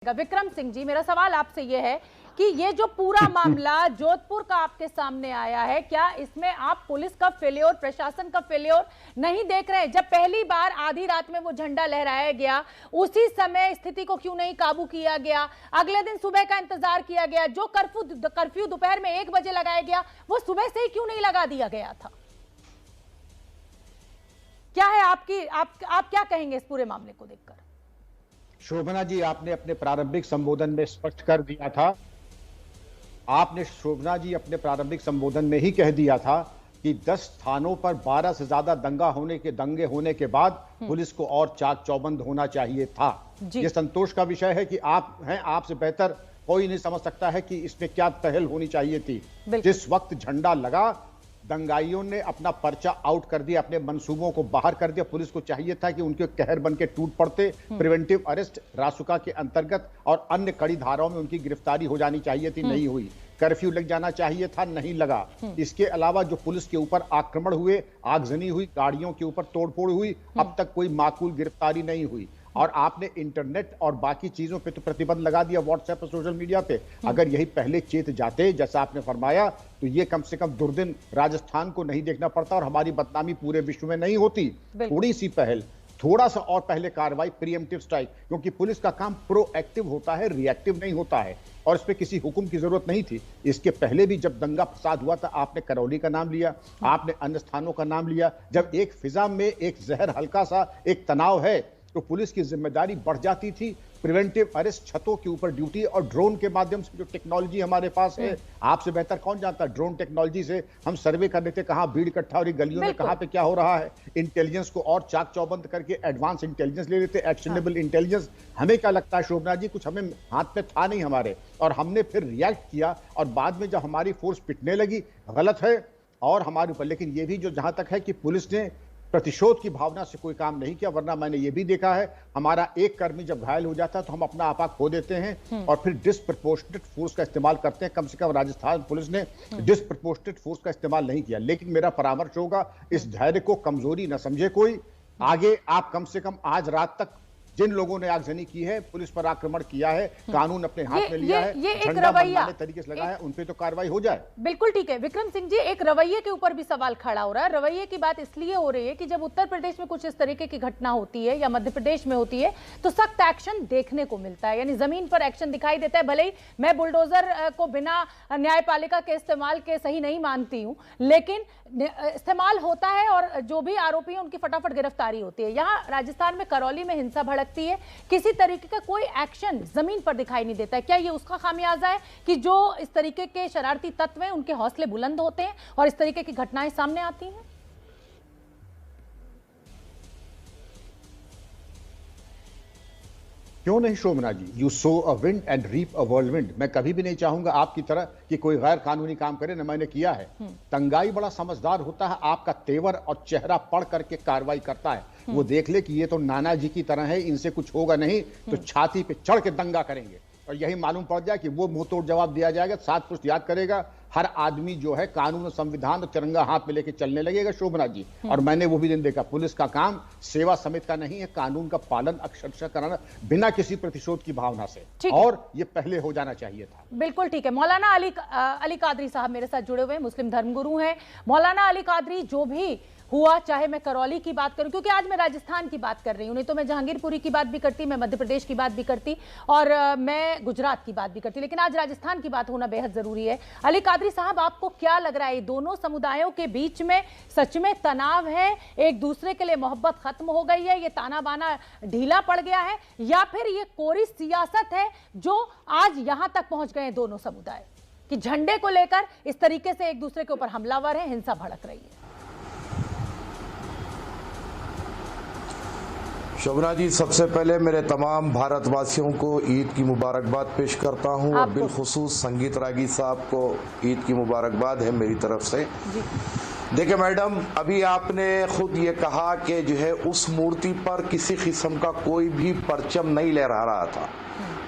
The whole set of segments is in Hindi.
विक्रम सिंह जी, मेरा सवाल आपसे यह है कि ये जो पूरा मामला जोधपुर का आपके सामने आया है, क्या इसमें आप पुलिस का फेल्योर, प्रशासन का फेल्योर नहीं देख रहे हैं? जब पहली बार आधी रात में वो झंडा लहराया गया, उसी समय स्थिति को क्यों नहीं काबू किया गया? अगले दिन सुबह का इंतजार किया गया। जो कर्फ्यू दोपहर में 1 बजे लगाया गया, वो सुबह से ही क्यों नहीं लगा दिया गया था? क्या है आप क्या कहेंगे इस पूरे मामले को देखकर? शोभना जी, आपने अपने प्रारंभिक संबोधन में स्पष्ट कर दिया था। आपने शोभना जी अपने प्रारंभिक संबोधन में ही कह दिया था कि 10 स्थानों पर 12 से ज्यादा दंगे होने के बाद पुलिस को और चाक चौबंद होना चाहिए था। ये संतोष का विषय है कि आप हैं, आपसे बेहतर कोई नहीं समझ सकता है कि इसमें क्या पहल होनी चाहिए थी। जिस वक्त झंडा लगा, दंगाइयों ने अपना पर्चा आउट कर दिया, अपने मंसूबों को बाहर कर दिया। पुलिस को चाहिए था कि उनके कहर बन के टूट पड़ते, प्रिवेंटिव अरेस्ट रासुका के अंतर्गत और अन्य कड़ी धाराओं में उनकी गिरफ्तारी हो जानी चाहिए थी, नहीं हुई। कर्फ्यू लग जाना चाहिए था, नहीं लगा। इसके अलावा जो पुलिस के ऊपर आक्रमण हुए, आगजनी हुई, गाड़ियों के ऊपर तोड़फोड़ हुई, अब तक कोई माकूल गिरफ्तारी नहीं हुई। और आपने इंटरनेट और बाकी चीजों पे तो प्रतिबंध लगा दिया, व्हाट्सएप और सोशल मीडिया पे। अगर यही पहले चेत जाते, जैसा आपने फरमाया, तो ये कम से कम दुर्दिन राजस्थान को नहीं देखना पड़ता और हमारी बदनामी पूरे विश्व में नहीं होती। थोड़ी सी पहल, थोड़ा सा और पहले कार्रवाई, प्रीएम्प्टिव स्ट्राइक, क्योंकि पुलिस का काम प्रोएक्टिव होता है, रिएक्टिव नहीं होता है। और इस पे किसी हुक्म की जरूरत नहीं थी। इसके पहले भी जब दंगा फसाद हुआ था, आपने करौली का नाम लिया, आपने अन्य स्थानों का नाम लिया। जब एक फिजा में एक जहर, हल्का सा एक तनाव है, तो पुलिस की जिम्मेदारी बढ़ जाती थी। प्रिवेंटिव अरेस्ट, छतों के ऊपर ड्यूटी और ड्रोन के माध्यम से जो टेक्नोलॉजी हमारे पास है, आपसे बेहतर कौन जानता है, ड्रोन टेक्नोलॉजी से हम सर्वे कर लेते कहां भीड़ इकट्ठा हो रही, गलियों में कहां पे क्या हो रहा है। इंटेलिजेंस को और चाक चौबंद करके एडवांस इंटेलिजेंस ले लेते, एक्शनेबल इंटेलिजेंस। हमें क्या लगता है शोभना जी, कुछ हमें हाथ में था नहीं हमारे, और हमने फिर रिएक्ट किया। और बाद में जब हमारी फोर्स पिटने लगी, गलत है और हमारे ऊपर। लेकिन ये भी जो जहां तक है कि पुलिस ने प्रतिशोध की भावना से कोई काम नहीं किया, वरना मैंने ये भी देखा है, हमारा एक कर्मी जब घायल हो जाता है तो हम अपना आपा खो देते हैं और फिर डिसप्रपोर्शनेट फोर्स का इस्तेमाल करते हैं। कम से कम राजस्थान पुलिस ने डिसप्रपोर्शनेट फोर्स का इस्तेमाल नहीं किया। लेकिन मेरा परामर्श होगा, इस धैर्य को कमजोरी न समझे कोई। आगे आप कम से कम आज रात तक जिन लोगों ने आगजनी की है, पुलिस पर आक्रमण किया है, कानून अपने हाथ में लिया है, ये एक रवैया तरीके से लगा है, उन पे तो कार्रवाई हो जाए। बिल्कुल ठीक है विक्रम सिंह जी, एक रवैये के ऊपर भी सवाल खड़ा हो रहा है। रवैये की बात इसलिए हो रही है कि जब उत्तर प्रदेश में कुछ इस तरीके की घटना होती है या मध्य प्रदेश में होती है, तो सख्त एक्शन देखने को मिलता है, यानी जमीन पर एक्शन दिखाई देता है। भले ही मैं बुलडोजर को बिना न्यायपालिका के इस्तेमाल के सही नहीं मानती हूं, लेकिन इस्तेमाल होता है और जो भी आरोपी है उनकी फटाफट गिरफ्तारी होती है। यहाँ राजस्थान में करौली में हिंसा भड़कती है, किसी तरीके का कोई एक्शन जमीन पर दिखाई नहीं देता है। क्या ये उसका खामियाजा है कि जो इस तरीके के शरारती तत्व हैं उनके हौसले बुलंद होते हैं और इस तरीके की घटनाएं सामने आती हैं? क्यों नहीं Shobhana ji, you sow a wind and reap a whirlwind. मैं कभी भी नहीं चाहूंगा आपकी तरह कि कोई गैर कानूनी काम करे, न मैंने किया है। तंगाई बड़ा समझदार होता है, आपका तेवर और चेहरा पढ़ करके कार्रवाई करता है। वो देख ले कि ये तो नाना जी की तरह है, इनसे कुछ होगा नहीं, तो छाती पे चढ़ के दंगा करेंगे। और यही मालूम पड़ जाए कि वो मुंह तोड़ जवाब दिया जाएगा, 7 पुरुष याद करेगा, हर आदमी जो है कानून और संविधान और तिरंगा हाथ में लेके चलने लगेगा शोभना जी। और मैंने वो भी दिन देखा, पुलिस का काम सेवा समिति का नहीं है, कानून का पालन अक्षरशः कराना बिना किसी प्रतिशोध की भावना से, और ये पहले हो जाना चाहिए था। बिल्कुल ठीक है। मौलाना अली कादरी साहब मेरे साथ जुड़े हुए हैं, मुस्लिम धर्मगुरु हैं। मौलाना अली कादरी, जो भी हुआ, चाहे मैं करौली की बात करूं, क्योंकि आज मैं राजस्थान की बात कर रही हूं, नहीं तो मैं जहांगीरपुरी की बात भी करती, मैं मध्य प्रदेश की बात भी करती और मैं गुजरात की बात भी करती, लेकिन आज राजस्थान की बात होना बेहद जरूरी है। अली कादरी साहब, आपको क्या लग रहा है, ये दोनों समुदायों के बीच में सच में तनाव है, एक दूसरे के लिए मोहब्बत खत्म हो गई है, ये ताना बाना ढीला पड़ गया है, या फिर ये कोरी सियासत है जो आज यहां तक पहुंच गए हैं दोनों समुदाय कि झंडे को लेकर इस तरीके से एक दूसरे के ऊपर हमलावर है, हिंसा भड़क रही है? शोभना जी, सबसे पहले मेरे तमाम भारतवासियों को ईद की मुबारकबाद पेश करता हूं और बिलखुसूस संगीत रागी साहब को ईद की मुबारकबाद है मेरी तरफ से। देखिए मैडम, अभी आपने खुद ये कहा कि जो है उस मूर्ति पर किसी किस्म का कोई भी परचम नहीं लहरा रहा था।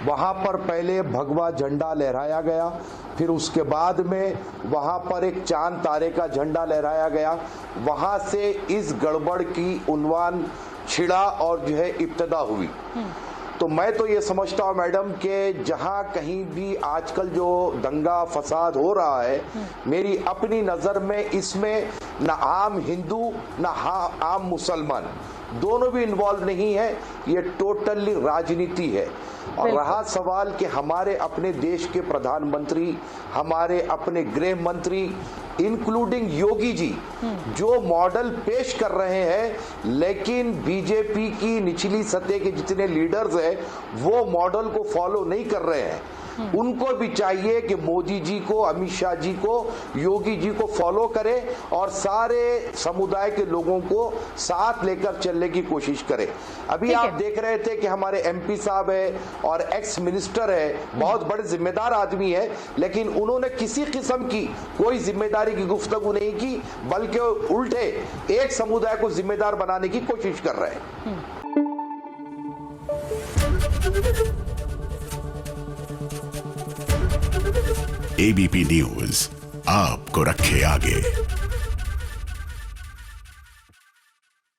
वहां पर पहले भगवा झंडा लहराया गया, फिर उसके बाद में वहां पर एक चांद तारे का झंडा लहराया गया। वहां से इस गड़बड़ की उन्वान छिड़ा और जो है इब्तदा हुई। तो मैं तो ये समझता हूँ मैडम कि जहां कहीं भी आजकल जो दंगा फसाद हो रहा है, मेरी अपनी नजर में इसमें न आम हिंदू न आम मुसलमान दोनों भी इन्वॉल्व नहीं है, ये टोटली राजनीति है। और रहा सवाल कि हमारे अपने देश के प्रधानमंत्री, हमारे अपने गृह मंत्री इंक्लूडिंग योगी जी जो मॉडल पेश कर रहे हैं, लेकिन बीजेपी की निचली सतह के जितने लीडर्स हैं वो मॉडल को फॉलो नहीं कर रहे हैं। उनको भी चाहिए कि मोदी जी को, अमित शाह जी को, योगी जी को फॉलो करें और सारे समुदाय के लोगों को साथ लेकर चलने की कोशिश करें। अभी आप देख रहे थे कि हमारे एमपी साहब है और एक्स मिनिस्टर है, बहुत बड़े जिम्मेदार आदमी है, लेकिन उन्होंने किसी किस्म की कोई जिम्मेदारी की गुफ्तगू नहीं की, बल्कि उल्टे एक समुदाय को जिम्मेदार बनाने की कोशिश कर रहे हैं। एबीपी न्यूज आपको रखे आगे।